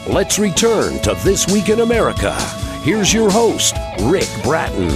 Let's return to This Week in America. Here's your host, Rick Bratton.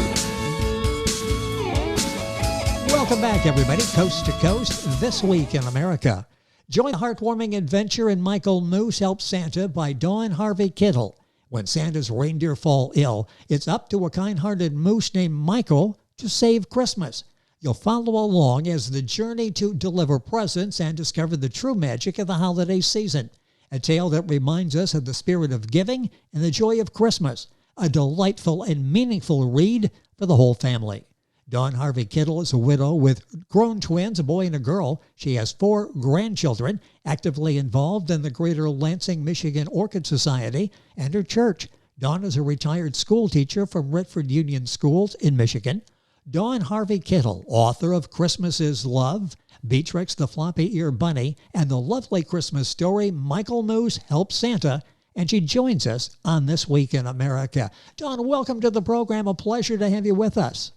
Welcome back, everybody, coast to coast, This Week in America. Join the heartwarming adventure in Michael Moose Helps Santa by Dawn Harvey Kittle. When Santa's reindeer fall ill, it's up to a kind-hearted moose named Michael to save Christmas. You'll follow along as the journey to deliver presents and discover the true magic of the holiday season. A tale that reminds us of the spirit of giving and the joy of Christmas. A delightful and meaningful read for the whole family. Dawn Harvey Kittle is a widow with grown twins, a boy and a girl. She has 4 grandchildren, actively involved in the Greater Lansing, Michigan Orchid Society and her church. Dawn is a retired school teacher from Redford Union Schools in Michigan. Dawn Harvey Kittle, author of Christmas is Love, Beatrix the Floppy Ear Bunny, and the lovely Christmas story Michael Moose Helps Santa, and she joins us on This Week in America. Dawn, welcome to the program. A pleasure to have you with us.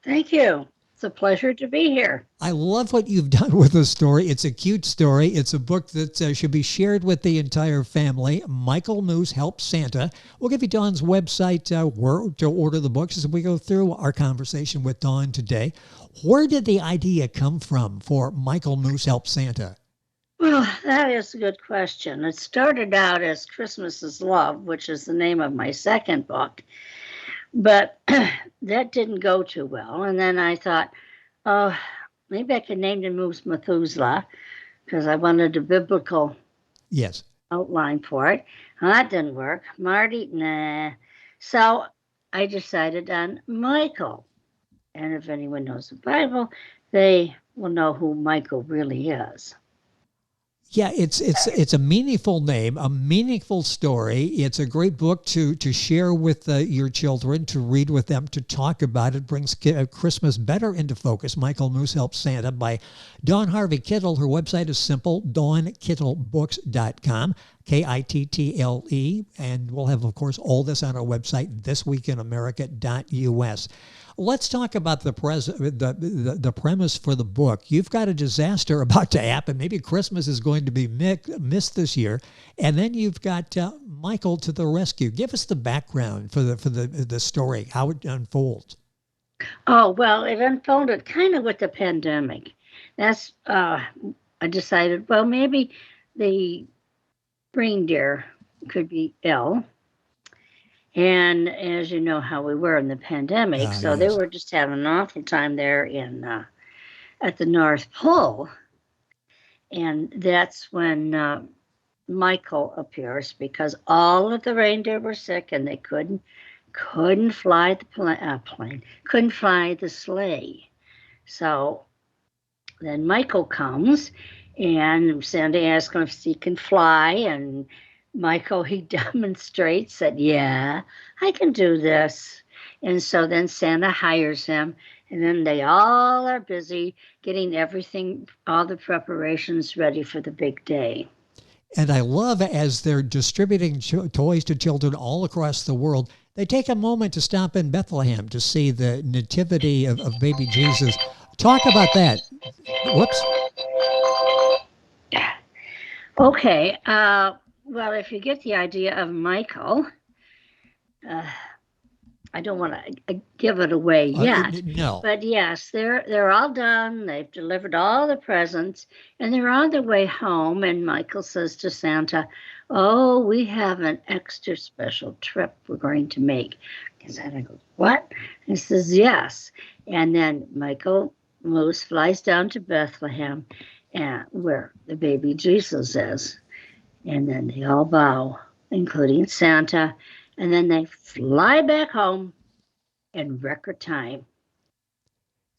Thank you. It's a pleasure to be here. I love what you've done with the story. It's a cute story. It's a book that should be shared with the entire family. Michael Moose Helps Santa. We'll give you Dawn's website where to order the books as we go through our conversation with Dawn today. Where did the idea come from for Michael Moose Helps Santa? Well, that is a good question. It started out as Christmas is Love, which is the name of my second book. But that didn't go too well. And then I thought, oh, maybe I could name the moose Methuselah because I wanted a biblical outline for it. Well, that didn't work. Marty, nah. So I decided on Michael. And if anyone knows the Bible, they will know who Michael really is. Yeah, it's a meaningful name, a meaningful story. It's a great book to share with your children, to read with them, to talk about. It brings Christmas better into focus. Michael Moose Helps Santa by Dawn Harvey Kittle. Her website is simple, DawnKittleBooks.com, Kittle, and we'll have, of course, all this on our website, thisweekinamerica.us. Let's talk about the premise for the book. You've got a disaster about to happen. Maybe Christmas is going to be missed this year, and then you've got Michael to the rescue. Give us the background for the story, how it unfolds. Oh, well, it unfolded kind of with the pandemic. That's I decided, well, maybe the reindeer could be ill. And as you know how we were in the pandemic, so yes. They were just having an awful time there at the North Pole. And that's when Michael appears because all of the reindeer were sick and they couldn't fly the plane, couldn't fly the sleigh. So then Michael comes and Santa asks him if he can fly, and Michael, he demonstrates that, yeah, I can do this. And so then Santa hires him, and then they all are busy getting everything, all the preparations ready for the big day. And I love as they're distributing toys to children all across the world, they take a moment to stop in Bethlehem to see the nativity of baby Jesus. Talk about that. Whoops. Okay. Well, if you get the idea of Michael, I don't want to give it away yet. No. But yes, they're all done. They've delivered all the presents, and they're on their way home. And Michael says to Santa, "Oh, we have an extra special trip we're going to make." And Santa goes, "What?" And he says, "Yes." And then Michael Moose flies down to Bethlehem, where the baby Jesus is. And then they all bow, including Santa, and then they fly back home in record time.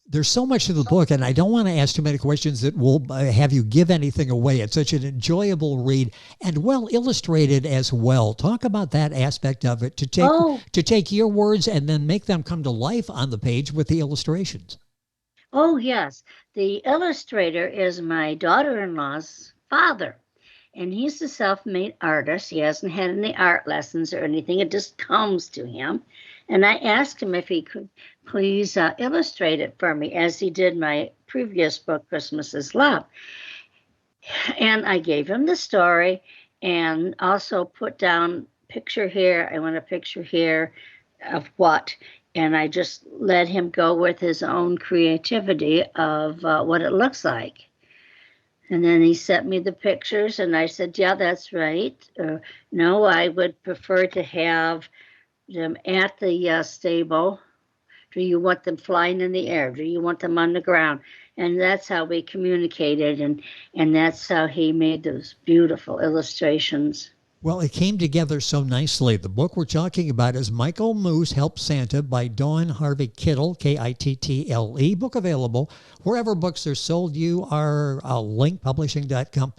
There's so much to the book, and I don't want to ask too many questions that will have you give anything away. It's such an enjoyable read and well illustrated as well. Talk about that aspect of it, to take your words and then make them come to life on the page with the illustrations. Oh, yes. The illustrator is my daughter-in-law's father. And he's a self-made artist. He hasn't had any art lessons or anything. It just comes to him. And I asked him if he could please illustrate it for me, as he did my previous book, Christmas is Love. And I gave him the story, and also put down picture here. I want a picture here of what. And I just let him go with his own creativity of what it looks like. And then he sent me the pictures, and I said, yeah, that's right. No, I would prefer to have them at the stable. Do you want them flying in the air? Do you want them on the ground? And that's how we communicated, and that's how he made those beautiful illustrations. Well, it came together so nicely. The book we're talking about is Michael Moose Helps Santa by Dawn Harvey Kittle, Kittle. Book available wherever books are sold. You are Link publishing.com,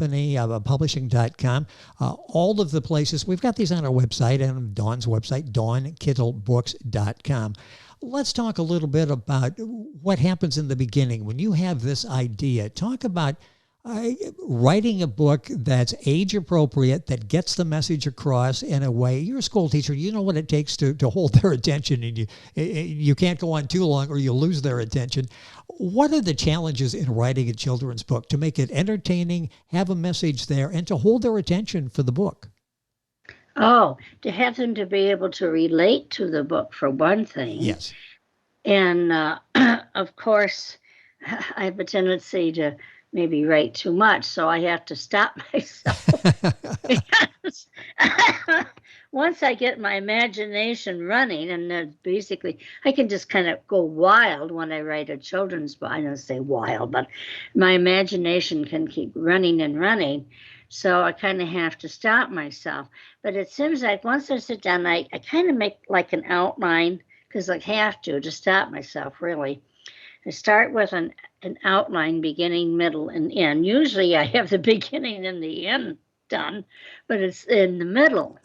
all of the places. We've got these on our website and Dawn's website, dawnkittlebooks.com. Let's talk a little bit about what happens in the beginning. When you have this idea, talk about writing a book that's age appropriate, that gets the message across in a way. You're a school teacher. You know what it takes to hold their attention, and you can't go on too long or you'll lose their attention. What are the challenges in writing a children's book to make it entertaining, have a message there, and to hold their attention for the book? Oh, to have them to be able to relate to the book, for one thing. Yes. And of course, I have a tendency to maybe write too much, so I have to stop myself. Because once I get my imagination running, and basically I can just kind of go wild when I write a children's book. I don't say wild, but my imagination can keep running and running. So I kind of have to stop myself. But it seems like once I sit down, I kind of make like an outline, because I have to stop myself, really. I start with an outline, beginning, middle, and end. Usually I have the beginning and the end done, but it's in the middle.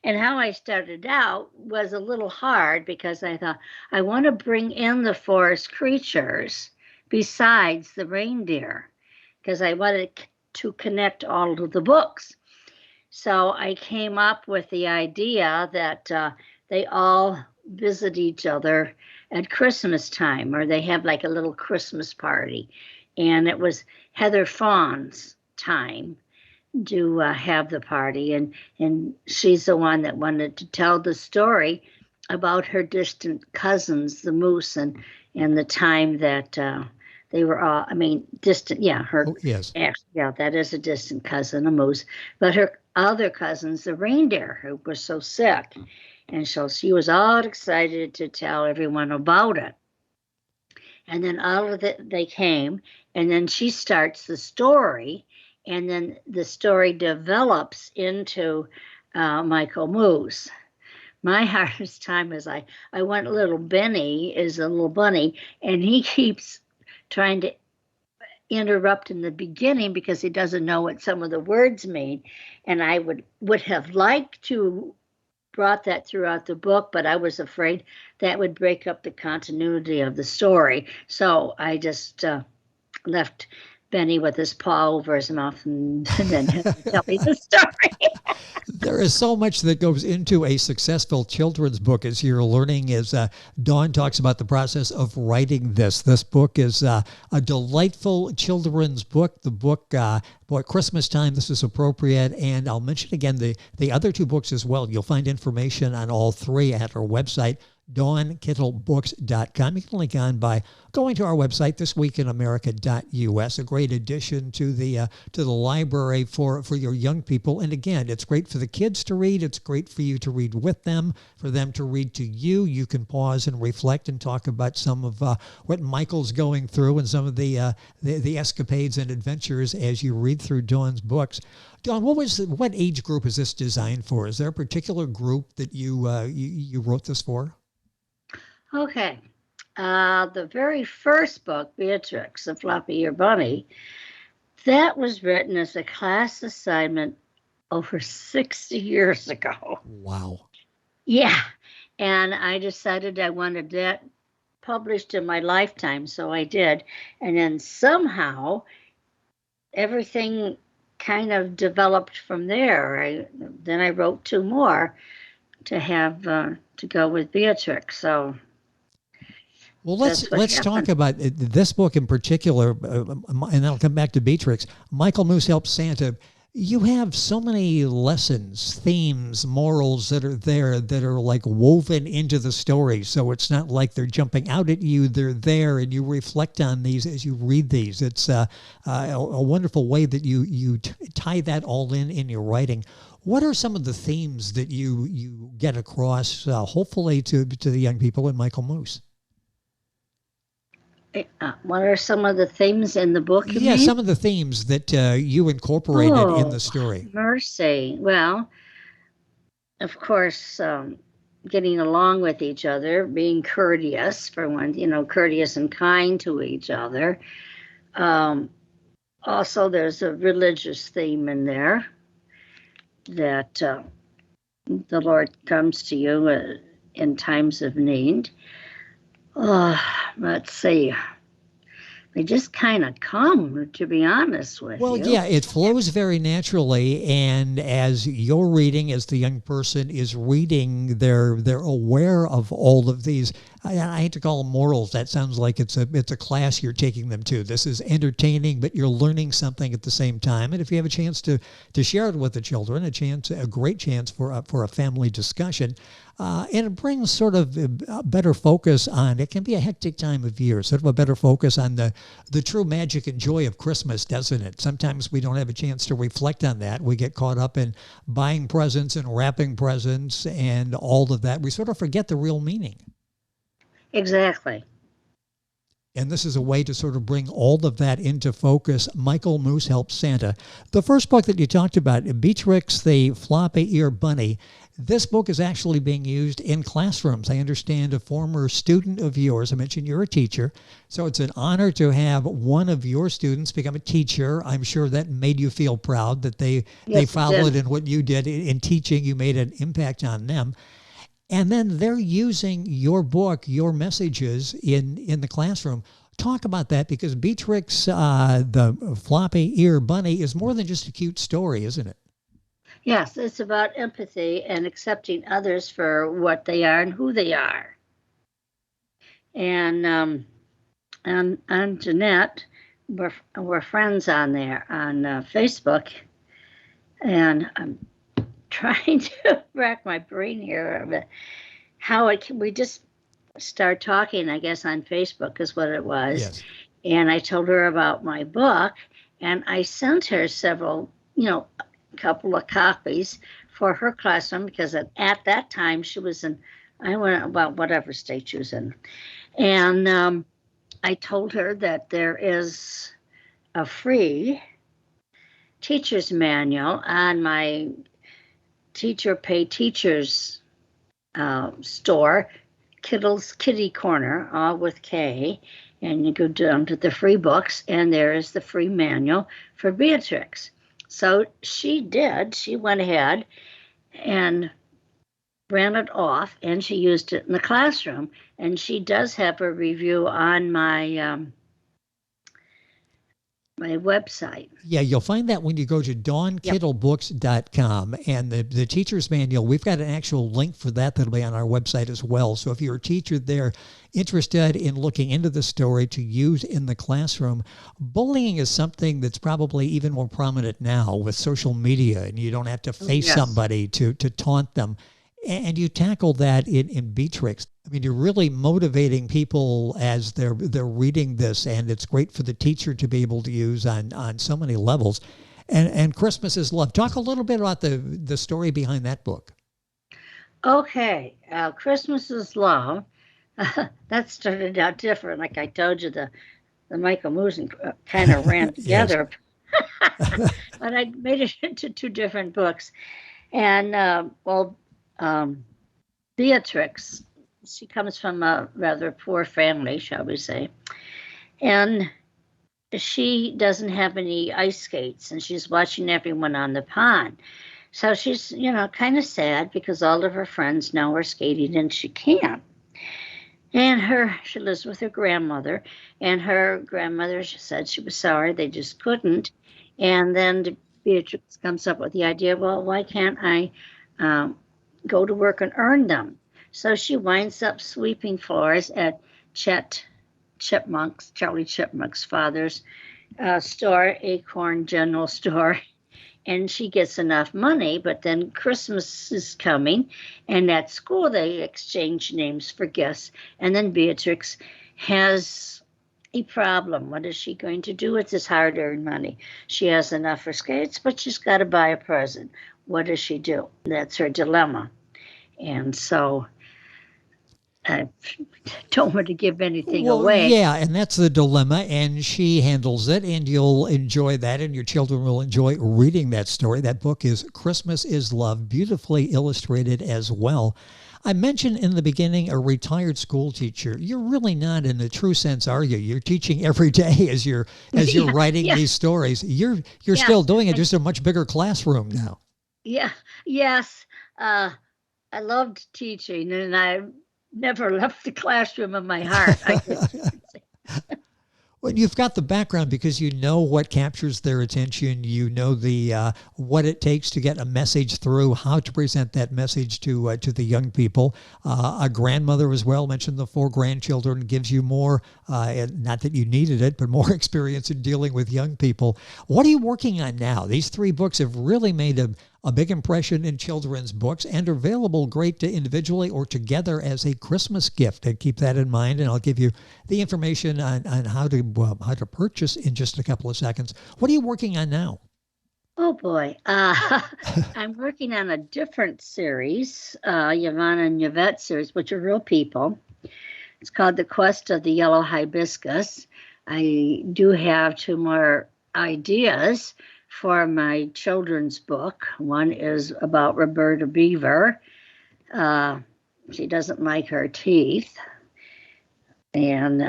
And how I started out was a little hard, because I thought I want to bring in the forest creatures besides the reindeer, because I wanted to connect all of the books. So I came up with the idea that they all visit each other at Christmas time, or they have like a little Christmas party. And it was Heather Fawn's time to have the party. And she's the one that wanted to tell the story about her distant cousins, the moose, and the time that they were all, distant, yeah, her, yes. Yeah, that is a distant cousin, a moose. But her other cousins, the reindeer, who were so sick. And so she was all excited to tell everyone about it. And then all of it, they came, and then she starts the story, and then the story develops into Michael Moose. My hardest time is I want little Benny is a little bunny, and he keeps trying to interrupt in the beginning because he doesn't know what some of the words mean. And I would have liked to brought that throughout the book, but I was afraid that would break up the continuity of the story. So I just left Benny with his paw over his mouth and then tell me the story. There is so much that goes into a successful children's book, as you're learning, as Dawn talks about the process of writing this. This book is a delightful children's book. The book, boy, Christmas time, this is appropriate. And I'll mention again the other two books as well. You'll find information on all three at our website, dawnkittlebooks.com. You can link on by going to our website, thisweekinamerica.us, a great addition to the library for your young people. And again, it's great for the kids to read. It's great for you to read with them, for them to read to you. You can pause and reflect and talk about some of what Michael's going through and some of the escapades and adventures as you read through Dawn's books. Dawn, what age group is this designed for? Is there a particular group that you wrote this for? Okay. The very first book, Beatrix, the Floppy Ear Bunny, that was written as a class assignment over 60 years ago. Wow. Yeah. And I decided I wanted that published in my lifetime, so I did. And then somehow everything kind of developed from there. Then I wrote two more to have to go with Beatrix. So, well, let's talk about this book in particular, and I'll come back to Beatrix. Michael Moose Helps Santa. You have so many lessons, themes, morals that are there that are like woven into the story. So it's not like they're jumping out at you. They're there and you reflect on these as you read these. It's a wonderful way that you tie that all in your writing. What are some of the themes that you get across, hopefully to the young people in Michael Moose? What are some of the themes in the book, you Yeah, mean? some of the themes that you incorporated in the Oh, story. mercy. Well, of course, getting along with each other, being courteous, for one, courteous and kind to each other. Um, Also, there's a religious theme in there that the Lord comes to you in times of need. Oh, let's see. They just kind of come, to be honest with Well, you. yeah, it flows very naturally, and as you're reading, as the young person is reading, they're aware of all of these. I hate to call them morals. That sounds like it's a class you're taking them to. This is entertaining, but you're learning something at the same time. And if you have a chance to share it with the children, a great chance for a family discussion. And it brings sort of a better focus on, it can be a hectic time of year, sort of a better focus on the true magic and joy of Christmas, doesn't it? Sometimes we don't have a chance to reflect on that. We get caught up in buying presents and wrapping presents and all of that. We sort of forget the real meaning. Exactly. And this is a way to sort of bring all of that into focus. Michael Moose Helps Santa. The first book that you talked about, Beatrix the Floppy Ear Bunny, this book is actually being used in classrooms. I understand a former student of yours, I mentioned you're a teacher, so it's an honor to have one of your students become a teacher. I'm sure that made you feel proud that they Yes, it followed did. in what you did in teaching. You made an impact on them. And then they're using your book, your messages in the classroom. Talk about that, because Beatrix, the Floppy Ear Bunny, is more than just a cute story, isn't it? Yes, it's about empathy and accepting others for what they are and who they are. And Jeanette, we're friends on there on Facebook, and I'm trying to rack my brain here of how we just start talking, I guess, on Facebook is what it was. Yes. And I told her about my book, and I sent her several, a couple of copies for her classroom, because at that time she was in, I went about whatever state she was in. And I told her that there is a free teacher's manual on my Teacher Pay Teachers store, Kittle's Kitty Corner, all with K, and you go down to the free books, and there is the free manual for Beatrix. So she went ahead and ran it off, and she used it in the classroom, and she does have a review on my my website. Yeah, you'll find that when you go to DawnKittleBooks.com, and the teacher's manual, we've got an actual link for that that'll be on our website as well. So if you're a teacher there interested in looking into the story to use in the classroom, bullying is something that's probably even more prominent now with social media, and you don't have to face somebody to taunt them. And you tackle that in Beatrix. I mean, you're really motivating people as they're reading this, and it's great for the teacher to be able to use on so many levels. And Christmas is Love. Talk a little bit about the story behind that book. Okay, Christmas is Love. That started out different. Like I told you, the Michael Moose kind of ran together. But I made it into two different books. And Beatrix, she comes from a rather poor family, shall we say, and she doesn't have any ice skates, and she's watching everyone on the pond. So she's, kind of sad because all of her friends now are skating and she can't. And she lives with her grandmother, and her grandmother, she said she was sorry, they just couldn't. And then Beatrix comes up with the idea, well, why can't I go to work and earn them? So she winds up sweeping floors at Charlie Chipmunk's father's store, Acorn General Store and she gets enough money, but then Christmas is coming, and at school they exchange names for gifts. And then Beatrix has a problem. What is she going to do with this hard-earned money? She has enough for skates, but she's got to buy a present. What does she do? That's her dilemma. And so I don't want to give anything away. Yeah, and that's the dilemma, and she handles it, and you'll enjoy that, and your children will enjoy reading that story. That book is Christmas is Love, beautifully illustrated as well. I mentioned in the beginning a retired school teacher. You're really not in the true sense, are you? You're teaching every day as you're writing these stories. You're still doing it, just in a much bigger classroom now. Yeah, yes. I loved teaching, and I never left the classroom in my heart, I guess you could say. Well, you've got the background because you know what captures their attention. You know the what it takes to get a message through, how to present that message to the young people. A grandmother as well, mentioned the 4 grandchildren, gives you more, not that you needed it, but more experience in dealing with young people. What are you working on now? These 3 books have really made a big impression in children's books and are available great to individually or together as a Christmas gift. And keep that in mind, and I'll give you the information on how to purchase in just a couple of seconds. What are you working on now? Oh, boy. I'm working on a different series, Yvonne and Yvette series, which are real people. It's called The Quest of the Yellow Hibiscus. I do have 2 more ideas for my children's book. One is about Roberta Beaver. She doesn't like her teeth. And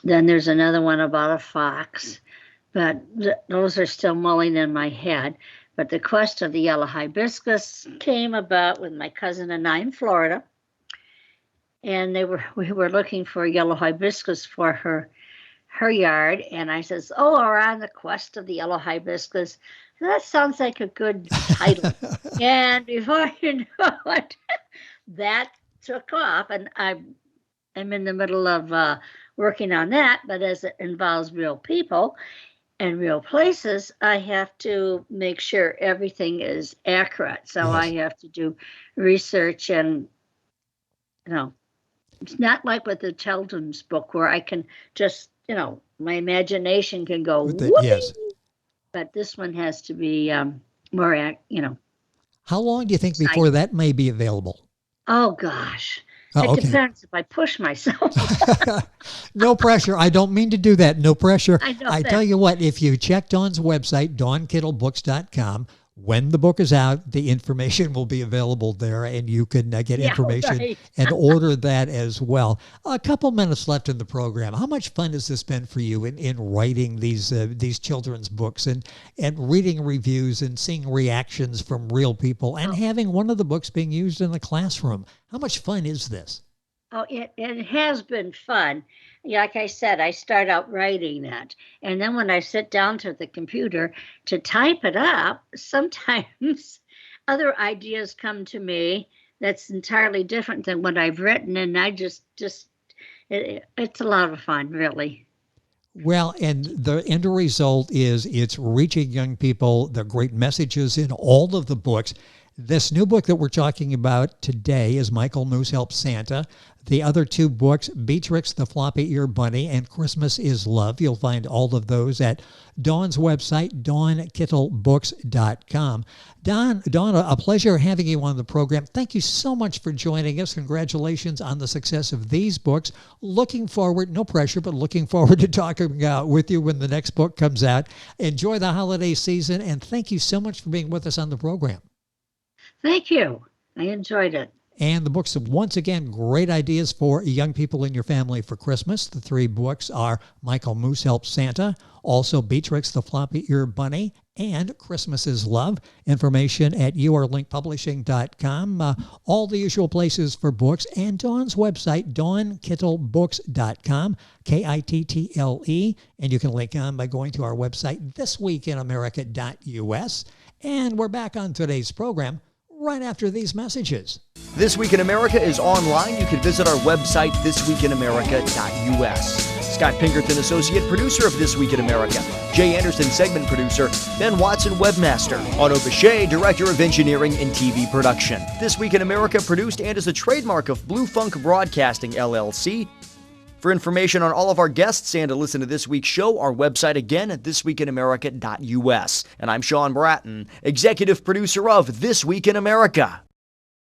then there's another one about a fox. But those are still mulling in my head. But The Quest of the Yellow Hibiscus came about with my cousin and I in Florida. And we were looking for a yellow hibiscus for her yard, and I says, we're on the quest of the yellow hibiscus. That sounds like a good title. And before you know it, that took off, and I'm in the middle of working on that, but as it involves real people and real places, I have to make sure everything is accurate. So yes. I have to do research, and it's not like with the children's book where I can just my imagination can go, whoopee, yes. But this one has to be more, How long do you think before that may be available? Oh, gosh. It depends if I push myself. No pressure. I don't mean to do that. No pressure. I tell you what, if you check Dawn's website, DawnKittleBooks.com, when the book is out, the information will be available there, and you can get information and order that as well. A couple minutes left in the program. How much fun has this been for you in writing these children's books and reading reviews and seeing reactions from real people and having one of the books being used in the classroom? How much fun is this? Oh, it has been fun. Like I said, I start out writing that. And then when I sit down to the computer to type it up, sometimes other ideas come to me that's entirely different than what I've written. And I it's a lot of fun, really. Well, and the end result is it's reaching young people. The great messages in all of the books. This new book that we're talking about today is Michael Moose Helps Santa. The other 2 books, Beatrix the Floppy Ear Bunny and Christmas is Love. You'll find all of those at Dawn's website, DawnKittleBooks.com. Dawn, a pleasure having you on the program. Thank you so much for joining us. Congratulations on the success of these books. Looking forward, no pressure, but looking forward to talking with you when the next book comes out. Enjoy the holiday season, and thank you so much for being with us on the program. Thank you. I enjoyed it. And the books, once again, great ideas for young people in your family for Christmas. The 3 books are Michael Moose Helps Santa, also Beatrix the Floppy Ear Bunny, and Christmas is Love. Information at yourlinkpublishing.com. All the usual places for books, and Dawn's website, DawnKittleBooks.com, Kittle. And you can link on by going to our website, thisweekinamerica.us. And we're back on today's program right after these messages. This Week in America is online. You can visit our website, thisweekinamerica.us. Scott Pinkerton, associate producer of This Week in America. Jay Anderson, segment producer. Ben Watson, webmaster. Otto Bechet, director of engineering and TV production. This Week in America produced and is a trademark of Blue Funk Broadcasting, LLC. For information on all of our guests and to listen to this week's show, our website again at thisweekinamerica.us. And I'm Sean Bratton, executive producer of This Week in America.